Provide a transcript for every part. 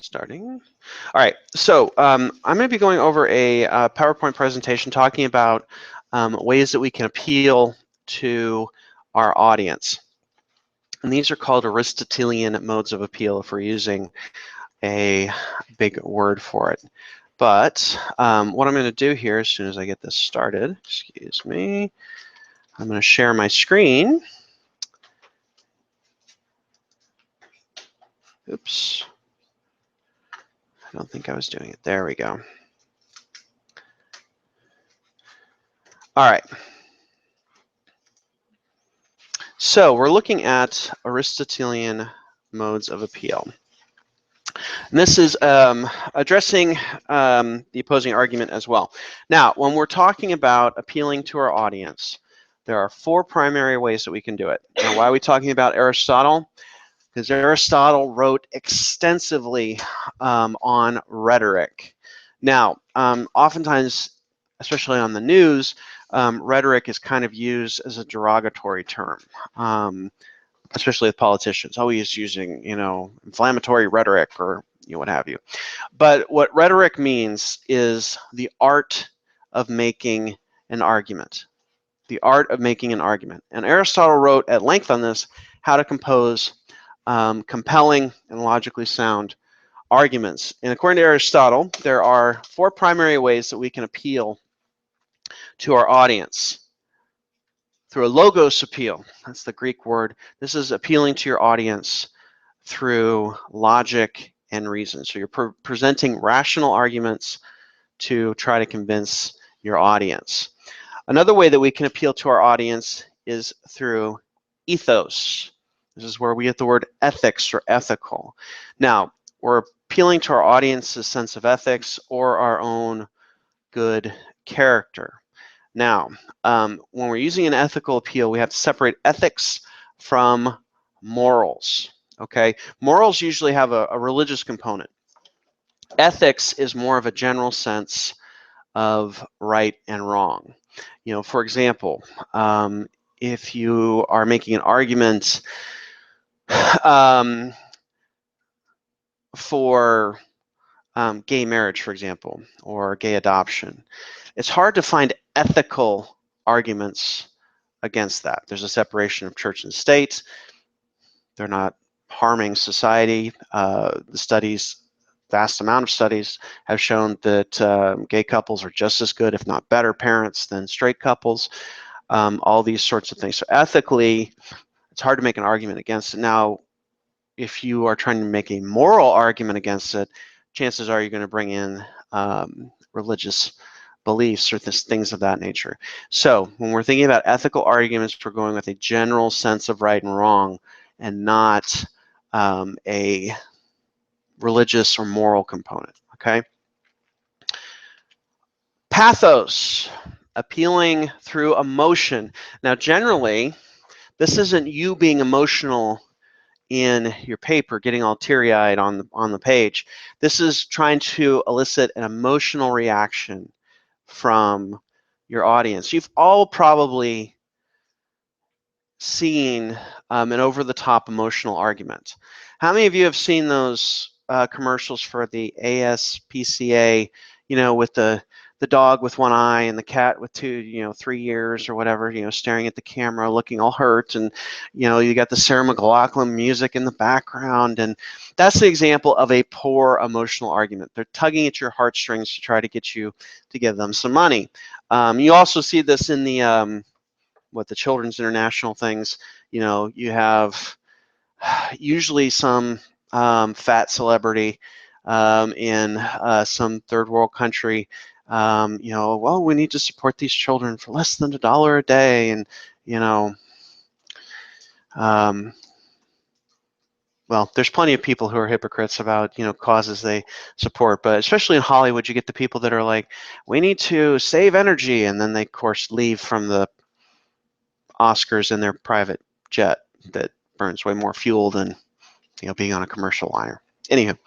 Starting. All right, so I'm going to be going over a PowerPoint presentation talking about ways that we can appeal to our audience. And these are called Aristotelian modes of appeal if we're using a big word for it. But what I'm going to do here as soon as I get this started, excuse me, I'm going to share my screen. Oops. I don't think I was doing it. There we go. All right. So we're looking at Aristotelian modes of appeal. And this is addressing the opposing argument as well. Now, when we're talking about appealing to our audience, there are four primary ways that we can do it. Now, why are we talking about Aristotle? Because Aristotle wrote extensively on rhetoric. Now, oftentimes, especially on the news, rhetoric is kind of used as a derogatory term, especially with politicians, always using, inflammatory rhetoric or what have you. But what rhetoric means is the art of making an argument. The art of making an argument. And Aristotle wrote at length on this, how to compose compelling and logically sound arguments. And according to Aristotle, there are four primary ways that we can appeal to our audience. Through a logos appeal, that's the Greek word. This is appealing to your audience through logic and reason. So you're presenting rational arguments to try to convince your audience. Another way that we can appeal to our audience is through ethos. This is where we get the word ethics or ethical. Now, we're appealing to our audience's sense of ethics or our own good character. Now, when we're using an ethical appeal, we have to separate ethics from morals. Okay, morals usually have a religious component. Ethics is more of a general sense of right and wrong. For example, if you are making an argument for gay marriage, for example, or gay adoption, it's hard to find ethical arguments against that. There's a separation of church and state. They're not harming society. The studies, vast amount of studies, have shown that gay couples are just as good, if not better, parents than straight couples. All these sorts of things. So ethically, it's hard to make an argument against it. Now, if you are trying to make a moral argument against it, chances are you're going to bring in religious beliefs or things of that nature. So when we're thinking about ethical arguments, we're going with a general sense of right and wrong and not a religious or moral component, okay? Pathos, appealing through emotion. Now, generally, this isn't you being emotional in your paper, getting all teary-eyed on the page. This is trying to elicit an emotional reaction from your audience. You've all probably seen an over-the-top emotional argument. How many of you have seen those commercials for the ASPCA, with the dog with one eye and the cat with 3 ears or whatever, staring at the camera, looking all hurt, and you got the Sarah McLachlan music in the background, and that's the example of a poor emotional argument. They're tugging at your heartstrings to try to get you to give them some money. You also see this in the the Children's International things. You have usually some fat celebrity in some third world country. Well, we need to support these children for less than $1 a day, and well, there's plenty of people who are hypocrites about causes they support, but especially in Hollywood, you get the people that are like, we need to save energy, and then they of course leave from the Oscars in their private jet that burns way more fuel than being on a commercial liner. Anywho,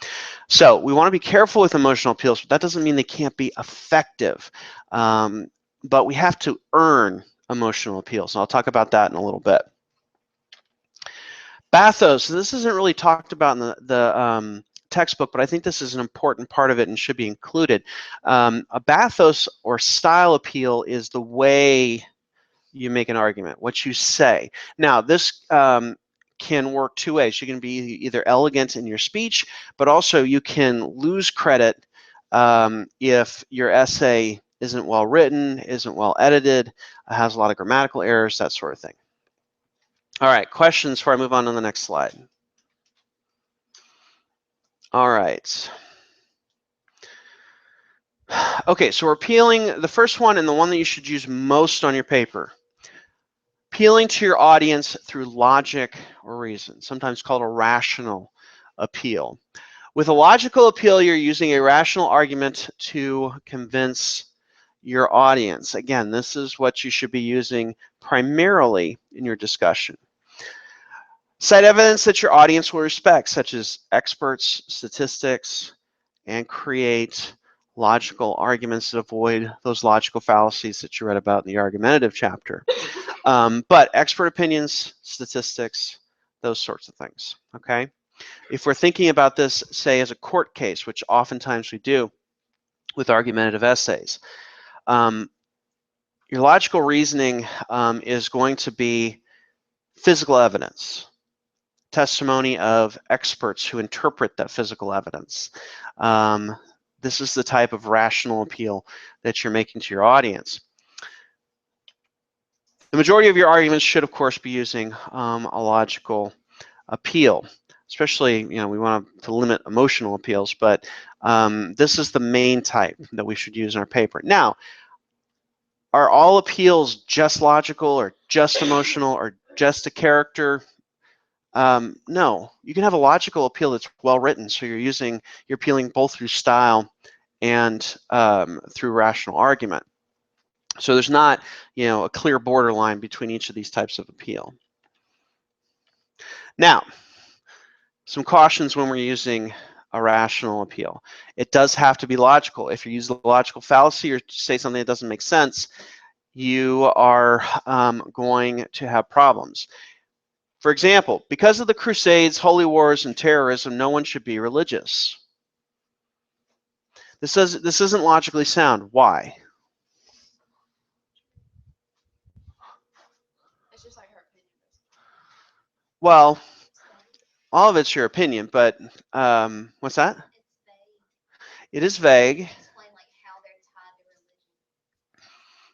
so we want to be careful with emotional appeals, but that doesn't mean they can't be effective. But we have to earn emotional appeals, and I'll talk about that in a little bit. Bathos. This isn't really talked about in the textbook, but I think this is an important part of it and should be included. A bathos or style appeal is the way you make an argument, what you say. Now, this can work two ways. You can be either elegant in your speech, but also you can lose credit if your essay isn't well written, isn't well edited, has a lot of grammatical errors, that sort of thing. All right, questions before I move on to the next slide. All right. Okay, so we're appealing the first one and the one that you should use most on your paper. Appealing to your audience through logic or reason, sometimes called a rational appeal. With a logical appeal, you're using a rational argument to convince your audience. Again, this is what you should be using primarily in your discussion. Cite evidence that your audience will respect, such as experts, statistics, and create logical arguments that avoid those logical fallacies that you read about in the argumentative chapter. But expert opinions, statistics, those sorts of things, okay? If we're thinking about this, say, as a court case, which oftentimes we do with argumentative essays, your logical reasoning is going to be physical evidence, testimony of experts who interpret that physical evidence. This is the type of rational appeal that you're making to your audience. The majority of your arguments should, of course, be using a logical appeal. Especially, you know, we want to limit emotional appeals, but this is the main type that we should use in our paper. Now, are all appeals just logical or just emotional or just a character? No, you can have a logical appeal that's well written, so you're appealing both through style and through rational argument. So there's not, you know, a clear borderline between each of these types of appeal. Now, some cautions when we're using a rational appeal. It does have to be logical. If you use the logical fallacy or say something that doesn't make sense, you are going to have problems. For example, because of the Crusades, holy wars, and terrorism, no one should be religious. This isn't logically sound. Why? It's just like her opinion. Well, all of it's your opinion, but what's that? It's vague. It is vague. Explain like how they're tied to religion.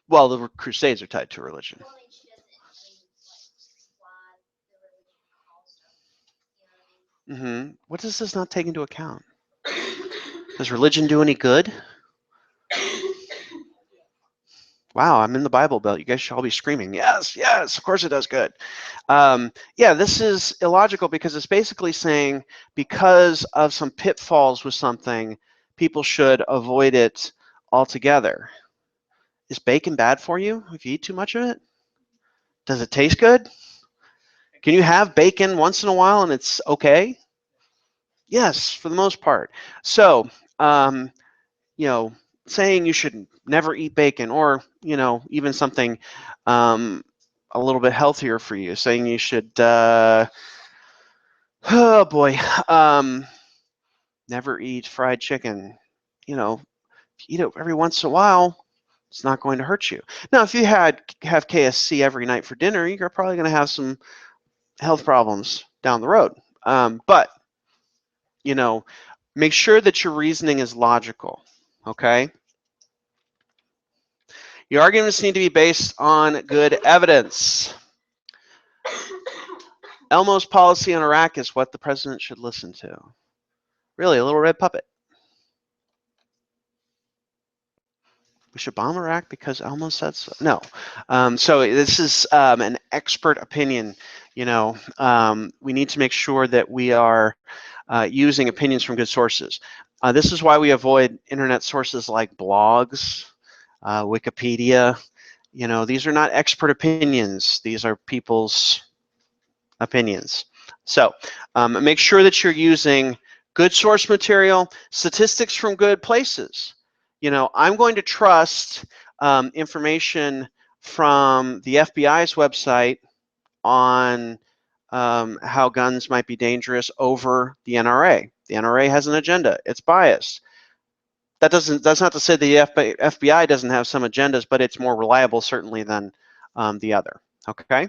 Well, the Crusades are tied to religion. Well, I mean, she doesn't like why the religion caused them. You know what I mean? What does this not take into account? Does religion do any good? Wow, I'm in the Bible Belt. You guys should all be screaming, yes, yes, of course it does good. Yeah, this is illogical because it's basically saying because of some pitfalls with something, people should avoid it altogether. Is bacon bad for you if you eat too much of it? Does it taste good? Can you have bacon once in a while and it's okay? Yes, for the most part. So, you know, saying you should never eat bacon, or you know, even something a little bit healthier for you, saying you should oh boy, never eat fried chicken. You know, if you eat it every once in a while, it's not going to hurt you. Now, if you have KFC every night for dinner, you're probably going to have some health problems down the road. But you know, make sure that your reasoning is logical. Okay. Your arguments need to be based on good evidence. Elmo's policy on Iraq is what the president should listen to. Really, a little red puppet. We should bomb Iraq because Elmo said so. No. So this is an expert opinion. You know, we need to make sure that we are using opinions from good sources. This is why we avoid internet sources like blogs, Wikipedia. You know, these are not expert opinions. These are people's opinions. So make sure that you're using good source material, statistics from good places. You know, I'm going to trust information from the FBI's website on how guns might be dangerous over the NRA. The NRA has an agenda. It's biased. That's not to say the FBI doesn't have some agendas, but it's more reliable certainly than the other. Okay.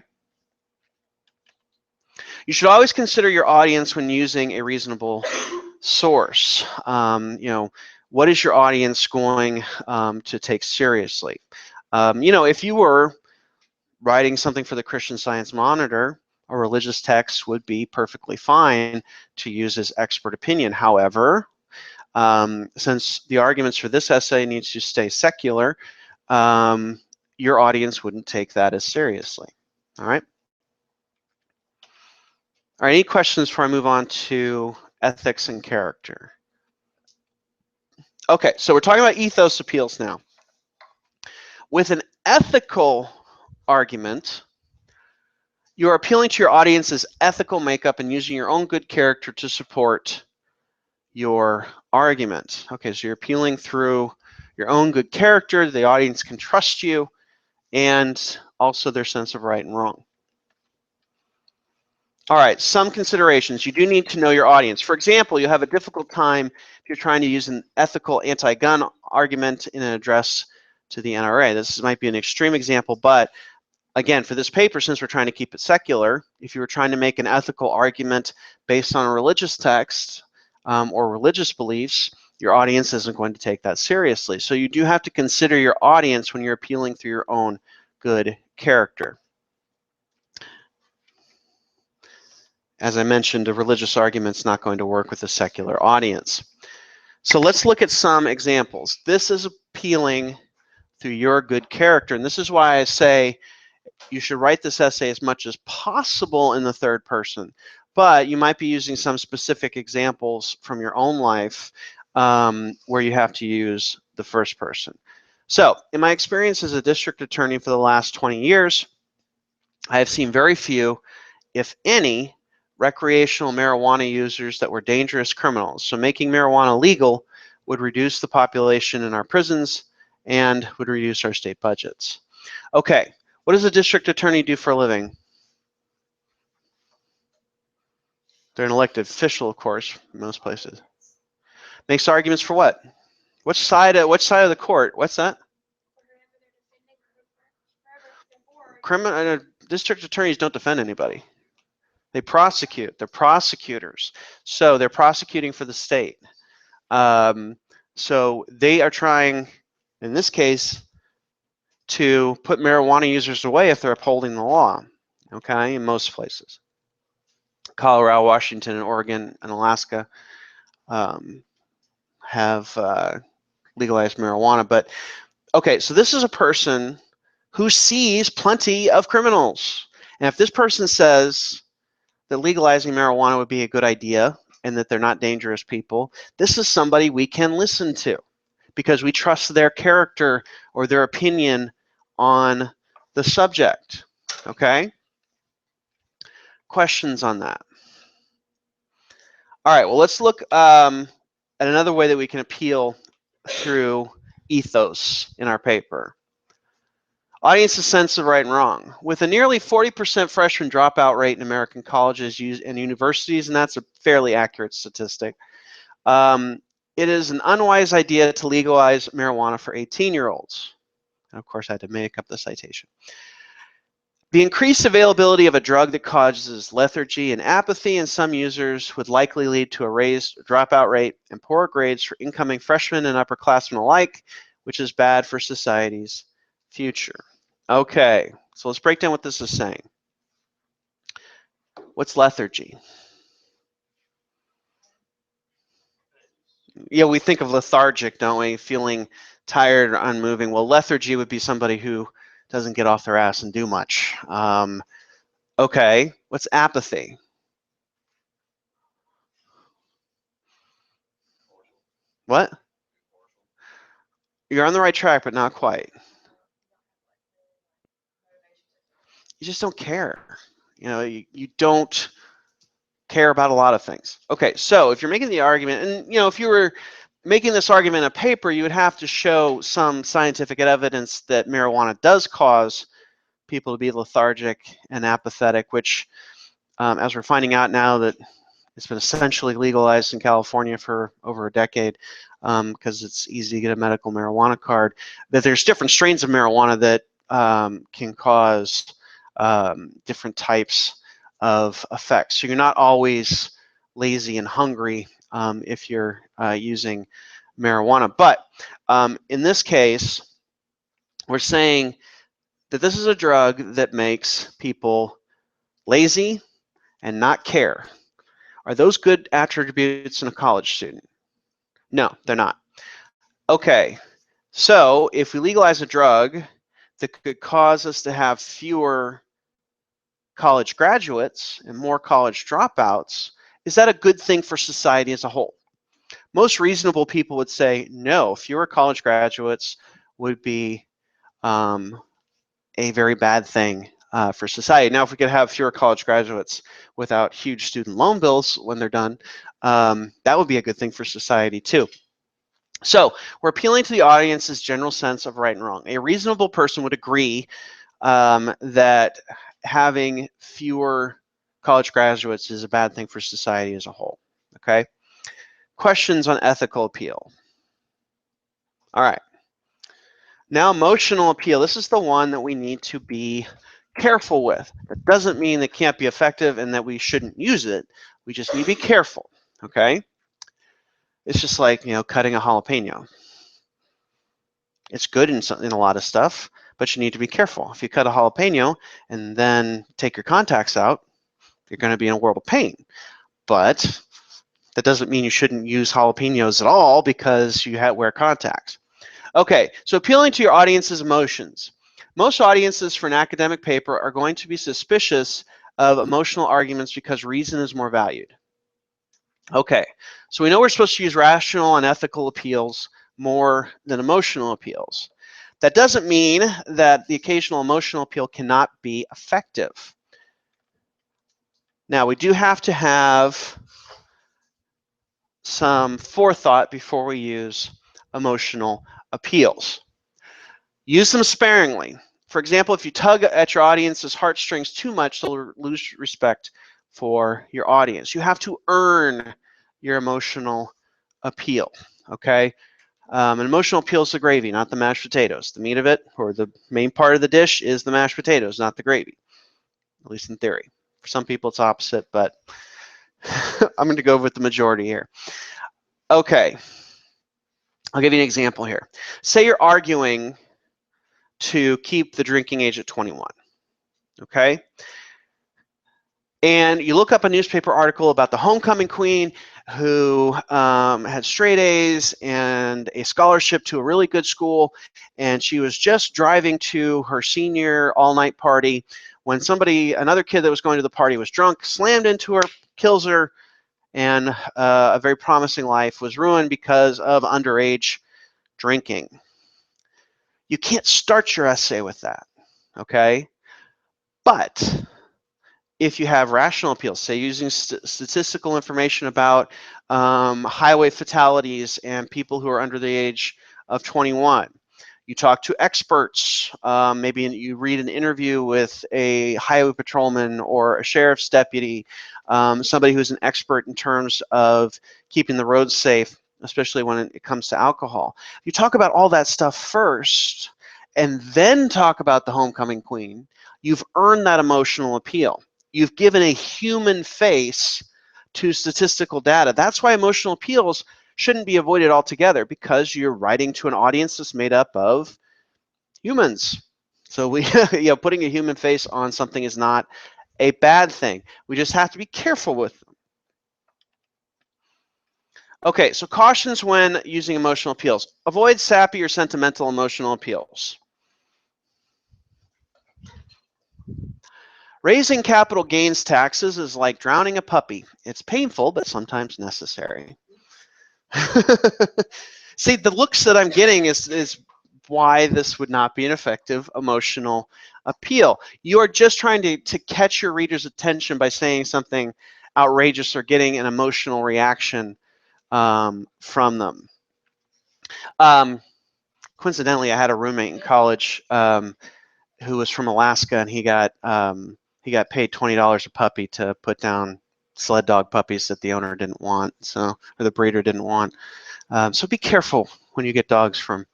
You should always consider your audience when using a reasonable source. What is your audience going to take seriously? If you were writing something for the Christian Science Monitor, a religious text would be perfectly fine to use as expert opinion. However, since the arguments for this essay needs to stay secular, your audience wouldn't take that as seriously. All right. All right, any questions before I move on to ethics and character? Okay, so we're talking about ethos appeals now. With an ethical argument, you're appealing to your audience's ethical makeup and using your own good character to support your argument. Okay, so you're appealing through your own good character, the audience can trust you, and also their sense of right and wrong. All right, some considerations. You do need to know your audience. For example, you have a difficult time if you're trying to use an ethical anti-gun argument in an address to the NRA. This might be an extreme example, but again, for this paper, since we're trying to keep it secular, if you were trying to make an ethical argument based on a religious text or religious beliefs, your audience isn't going to take that seriously. So you do have to consider your audience when you're appealing through your own good character. As I mentioned, a religious argument's not going to work with a secular audience. So let's look at some examples. This is appealing through your good character, and this is why I say you should write this essay as much as possible in the third person, but you might be using some specific examples from your own life where you have to use the first person. So in my experience as a district attorney for the last 20 years, I have seen very few, if any, recreational marijuana users that were dangerous criminals. So making marijuana legal would reduce the population in our prisons and would reduce our state budgets. Okay, what does a district attorney do for a living? They're an elected official, of course, in most places. Makes arguments for what? Which side of the court? What's that? District attorneys don't defend anybody. They prosecute. They're prosecutors. So they're prosecuting for the state. So they are trying, in this case, to put marijuana users away if they're upholding the law, okay, in most places. Colorado, Washington, and Oregon, and Alaska have legalized marijuana. But, okay, so this is a person who sees plenty of criminals. And if this person says that legalizing marijuana would be a good idea and that they're not dangerous people, this is somebody we can listen to because we trust their character or their opinion on the subject, okay? Questions on that? All right, well, let's look at another way that we can appeal through ethos in our paper. Audience's sense of right and wrong. With a nearly 40% freshman dropout rate in American colleges and universities, and that's a fairly accurate statistic, it is an unwise idea to legalize marijuana for 18-year-olds. And of course, I had to make up the citation. The increased availability of a drug that causes lethargy and apathy in some users would likely lead to a raised dropout rate and poor grades for incoming freshmen and upperclassmen alike, which is bad for society's future. Okay, so let's break down what this is saying. What's lethargy? Yeah, we think of lethargic, don't we? Feeling tired or unmoving. Well, lethargy would be somebody who doesn't get off their ass and do much. Okay, what's apathy? What? You're on the right track, but not quite. You just don't care. You know, you don't care about a lot of things. Okay, so if you're making the argument, and you know, if you were making this argument in a paper, you would have to show some scientific evidence that marijuana does cause people to be lethargic and apathetic, which, as we're finding out now that It's been essentially legalized in California for over a decade because it's easy to get a medical marijuana card. That there's different strains of marijuana that can cause different types of effects. So you're not always lazy and hungry if you're using marijuana. But in this case, we're saying that this is a drug that makes people lazy and not care. Are those good attributes in a college student? No, they're not. Okay, so if we legalize a drug that could cause us to have fewer college graduates and more college dropouts, is that a good thing for society as a whole? Most reasonable people would say no, fewer college graduates would be a very bad thing for society. Now, if we could have fewer college graduates without huge student loan bills when they're done, that would be a good thing for society too. So we're appealing to the audience's general sense of right and wrong. A reasonable person would agree that having fewer college graduates is a bad thing for society as a whole. Okay. Questions on ethical appeal. All right. Now, emotional appeal. This is the one that we need to be careful with. That doesn't mean it can't be effective and that we shouldn't use it. We just need to be careful. Okay. It's just like, cutting a jalapeno. It's good in a lot of stuff, but you need to be careful. If you cut a jalapeno and then take your contacts out, you're going to be in a world of pain. But that doesn't mean you shouldn't use jalapenos at all because you wear contacts. Okay, so appealing to your audience's emotions. Most audiences for an academic paper are going to be suspicious of emotional arguments because reason is more valued. Okay, so we know we're supposed to use rational and ethical appeals more than emotional appeals. That doesn't mean that the occasional emotional appeal cannot be effective. Now, we do have to have some forethought before we use emotional appeals. Use them sparingly. For example, if you tug at your audience's heartstrings too much, they'll lose respect for your audience. You have to earn your emotional appeal, okay? An emotional appeal is the gravy, not the mashed potatoes. The meat of it, or the main part of the dish, is the mashed potatoes, not the gravy, at least in theory. For some people, it's opposite, but I'm going to go with the majority here. Okay, I'll give you an example here. Say you're arguing to keep the drinking age at 21, okay? And you look up a newspaper article about the homecoming queen who had straight A's and a scholarship to a really good school, and she was just driving to her senior all-night party when another kid that was going to the party was drunk, slammed into her, kills her, and a very promising life was ruined because of underage drinking. You can't start your essay with that, okay? But if you have rational appeals, say using statistical information about highway fatalities and people who are under the age of 21, you talk to experts, maybe you read an interview with a highway patrolman or a sheriff's deputy, somebody who's an expert in terms of keeping the roads safe, especially when it comes to alcohol. You talk about all that stuff first and then talk about the homecoming queen. You've earned that emotional appeal. You've given a human face to statistical data. That's why emotional appeals shouldn't be avoided altogether, because you're writing to an audience that's made up of humans. So putting a human face on something is not a bad thing. We just have to be careful with them. Okay, so cautions when using emotional appeals. Avoid sappy or sentimental emotional appeals. Raising capital gains taxes is like drowning a puppy. It's painful, but sometimes necessary. See, the looks that I'm getting is why this would not be an effective emotional appeal. You are just trying to catch your reader's attention by saying something outrageous or getting an emotional reaction from them. Coincidentally, I had a roommate in college who was from Alaska, and he got paid $20 a puppy to put down sled dog puppies that the owner didn't want, or the breeder didn't want. So be careful when you get dogs from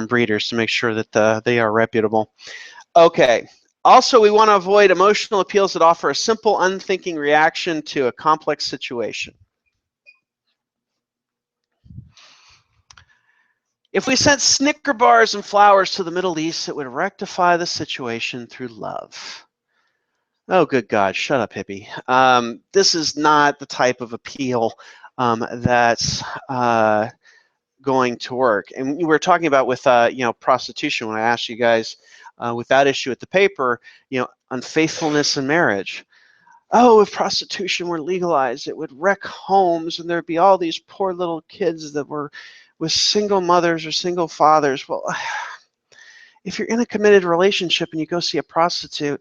breeders to make sure that they are reputable. Okay. Also, we want to avoid emotional appeals that offer a simple, unthinking reaction to a complex situation. If we sent Snicker bars and flowers to the Middle East, it would rectify the situation through love. Oh, good God, shut up, hippie. This is not the type of appeal that's going to work. And we were talking about with, prostitution when I asked you guys with that issue at the paper, unfaithfulness in marriage. Oh, if prostitution were legalized, it would wreck homes and there'd be all these poor little kids that were with single mothers or single fathers. Well, if you're in a committed relationship and you go see a prostitute,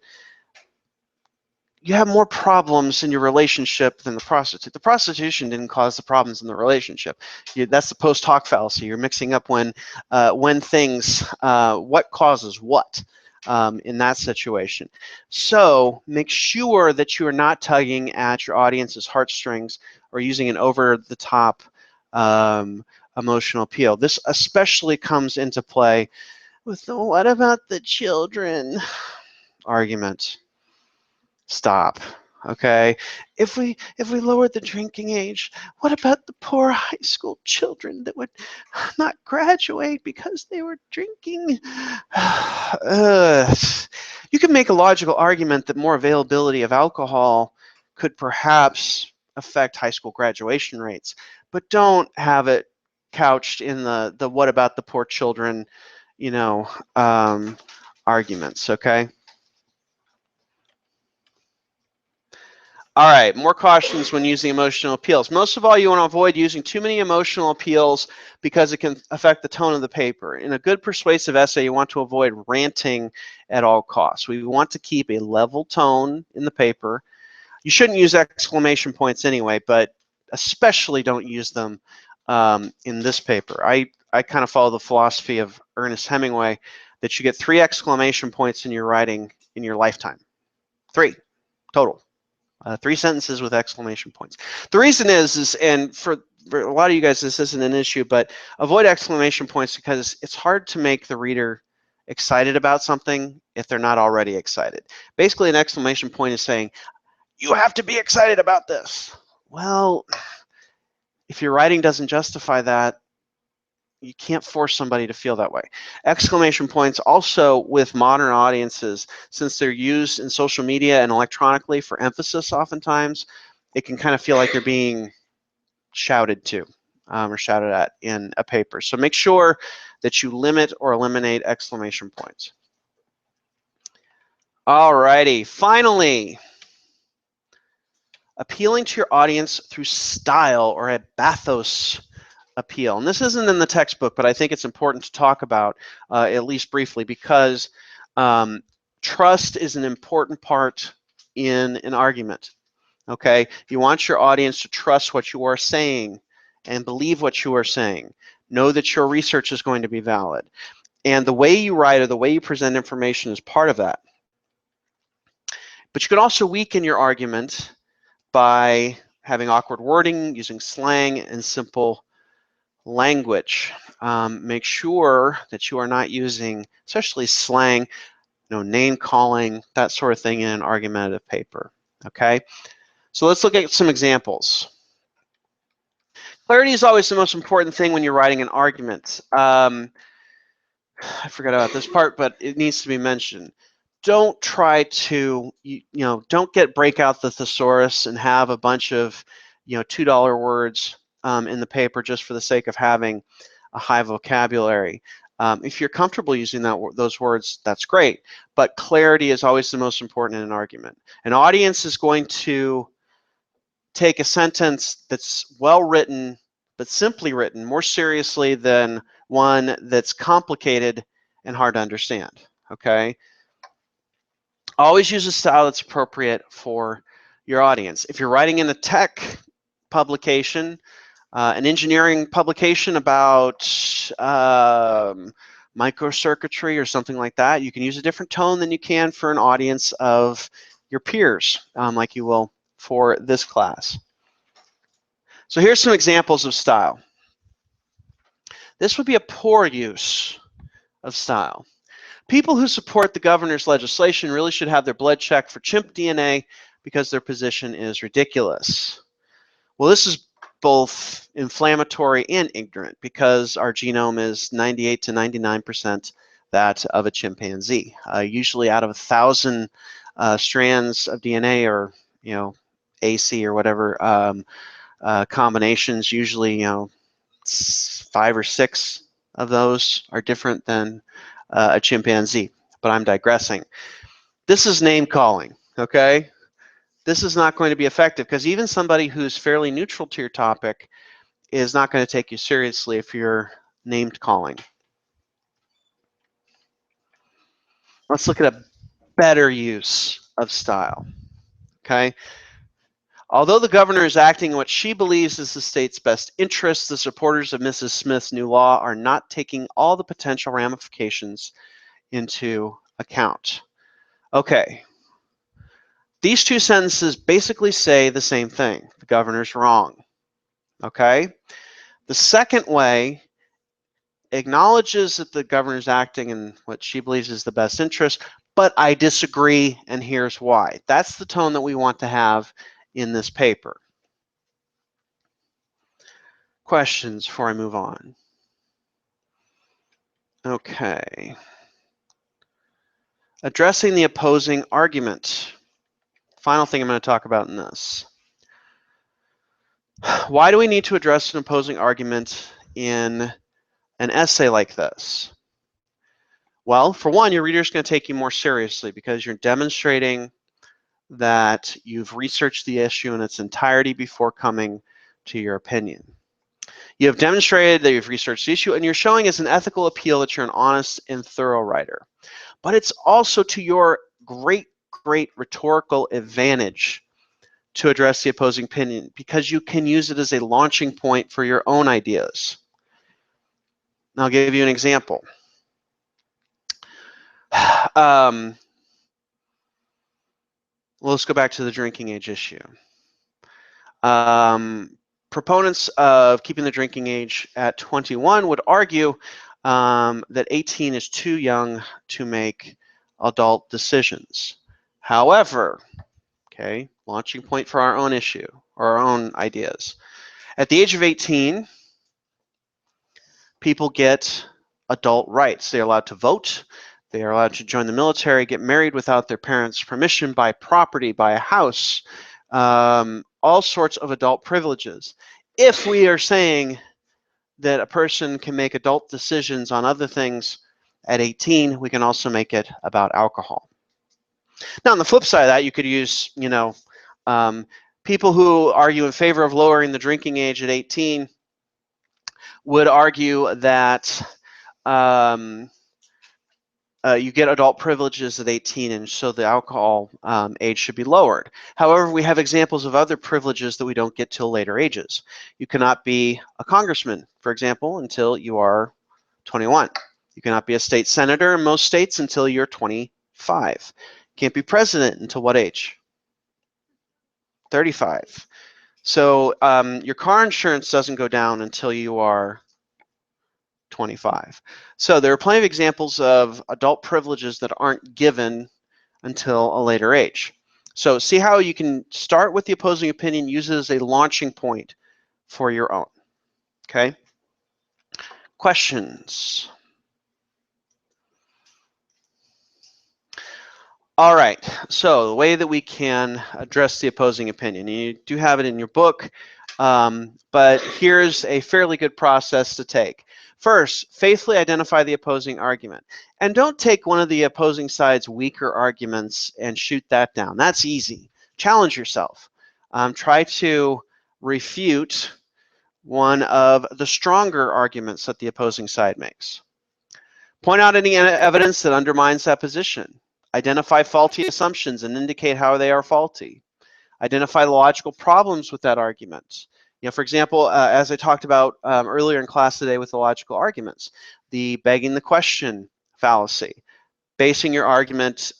you have more problems in your relationship than the prostitute. The prostitution didn't cause the problems in the relationship. That's the post hoc fallacy. You're mixing up when things, what causes what in that situation. So make sure that you are not tugging at your audience's heartstrings or using an over-the-top emotional appeal. This especially comes into play with the "what about the children" argument. Stop. Okay, if we lowered the drinking age, what about the poor high school children that would not graduate because they were drinking? You can make a logical argument that more availability of alcohol could perhaps affect high school graduation rates, but don't have it couched in the "what about the poor children," arguments. Okay. All right, more cautions when using emotional appeals. Most of all, you want to avoid using too many emotional appeals because it can affect the tone of the paper. In a good persuasive essay, you want to avoid ranting at all costs. We want to keep a level tone in the paper. You shouldn't use exclamation points anyway, but especially don't use them in this paper. I kind of follow the philosophy of Ernest Hemingway that you get 3 exclamation points in your writing in your lifetime. 3 total. 3 sentences with exclamation points. The reason is and for a lot of you guys this isn't an issue, but avoid exclamation points because it's hard to make the reader excited about something if they're not already excited. Basically, an exclamation point is saying, you have to be excited about this. Well, if your writing doesn't justify that, you can't force somebody to feel that way. Exclamation points also with modern audiences, since they're used in social media and electronically for emphasis oftentimes, it can kind of feel like they're being shouted to or shouted at in a paper. So make sure that you limit or eliminate exclamation points. All righty, finally, appealing to your audience through style or a bathos appeal. And this isn't in the textbook, but I think it's important to talk about at least briefly because trust is an important part in an argument. Okay, you want your audience to trust what you are saying and believe what you are saying. Know that your research is going to be valid. And the way you write or the way you present information is part of that. But you can also weaken your argument by having awkward wording, using slang, and simple language. Make sure that you are not using, especially slang, name calling, that sort of thing in an argumentative paper. Okay, so let's look at some examples. Clarity is always the most important thing when you're writing an argument. I forgot about this part, but it needs to be mentioned. Don't try to, don't break out the thesaurus and have a bunch of, $2 words in the paper just for the sake of having a high vocabulary. If you're comfortable using those words, that's great. But clarity is always the most important in an argument. An audience is going to take a sentence that's well written, but simply written, more seriously than one that's complicated and hard to understand. Okay? Always use a style that's appropriate for your audience. If you're writing in a tech publication, an engineering publication about microcircuitry or something like that, you can use a different tone than you can for an audience of your peers, like you will for this class. So here's some examples of style. This would be a poor use of style. People who support the governor's legislation really should have their blood checked for chimp DNA because their position is ridiculous. Well, this is both inflammatory and ignorant because our genome is 98 to 99% that of a chimpanzee. Usually out of 1,000 strands of DNA, or AC or whatever combinations, usually 5 or 6 of those are different than a chimpanzee. But I'm digressing. This is name calling, okay? This is not going to be effective because even somebody who's fairly neutral to your topic is not going to take you seriously if you're named calling. Let's look at a better use of style, okay? Although the governor is acting in what she believes is the state's best interest, the supporters of Mrs. Smith's new law are not taking all the potential ramifications into account. Okay. These two sentences basically say the same thing. The governor's wrong. Okay? The second way acknowledges that the governor's acting in what she believes is the best interest, but I disagree, and here's why. That's the tone that we want to have in this paper. Questions before I move on? Okay. Addressing the opposing argument. Final thing I'm going to talk about in this. Why do we need to address an opposing argument in an essay like this? Well, for one, your reader is going to take you more seriously because you're demonstrating that you've researched the issue in its entirety before coming to your opinion. You have demonstrated that you've researched the issue, and you're showing as an ethical appeal that you're an honest and thorough writer. But it's also to your great rhetorical advantage to address the opposing opinion because you can use it as a launching point for your own ideas. And I'll give you an example. Let's go back to the drinking age issue. Proponents of keeping the drinking age at 21 would argue that 18 is too young to make adult decisions. However, okay, launching point for our own issue or our own ideas. At the age of 18, people get adult rights. They're allowed to vote. They are allowed to join the military, get married without their parents' permission, buy property, buy a house, all sorts of adult privileges. If we are saying that a person can make adult decisions on other things at 18, we can also make it about alcohol. Now, on the flip side of that, you could use, people who argue in favor of lowering the drinking age at 18 would argue that you get adult privileges at 18, and so the alcohol age should be lowered. However, we have examples of other privileges that we don't get till later ages. You cannot be a congressman, for example, until you are 21. You cannot be a state senator in most states until you're 25. You can't be president until what age? 35. So your car insurance doesn't go down until you are 25. So there are plenty of examples of adult privileges that aren't given until a later age. So see how you can start with the opposing opinion, use it as a launching point for your own. Okay? Questions? All right, so the way that we can address the opposing opinion, you do have it in your book, but here's a fairly good process to take. First, faithfully identify the opposing argument. And don't take one of the opposing side's weaker arguments and shoot that down. That's easy. Challenge yourself. Try to refute one of the stronger arguments that the opposing side makes. Point out any evidence that undermines that position. Identify faulty assumptions and indicate how they are faulty. Identify the logical problems with that argument. For example, as I talked about earlier in class today with the logical arguments, the begging the question fallacy, basing your argument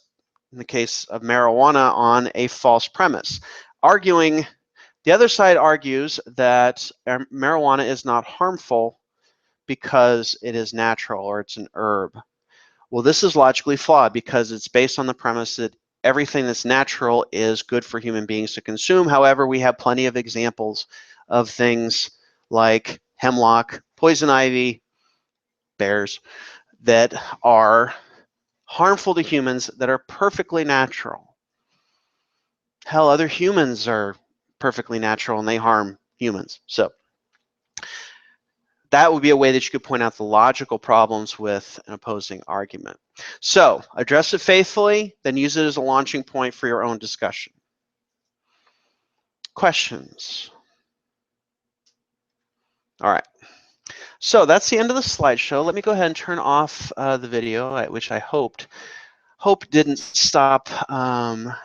in the case of marijuana on a false premise. arguing, the other side argues that marijuana is not harmful because it is natural or it's an herb. Well, this is logically flawed because it's based on the premise that everything that's natural is good for human beings to consume. However, we have plenty of examples of things like hemlock, poison ivy, bears, that are harmful to humans that are perfectly natural. Hell, other humans are perfectly natural and they harm humans. So that would be a way that you could point out the logical problems with an opposing argument. So address it faithfully, then use it as a launching point for your own discussion. Questions? All right. So that's the end of the slideshow. Let me go ahead and turn off the video, which I hope didn't stop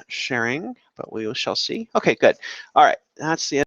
sharing, but we shall see. Okay, good. All right, that's the end.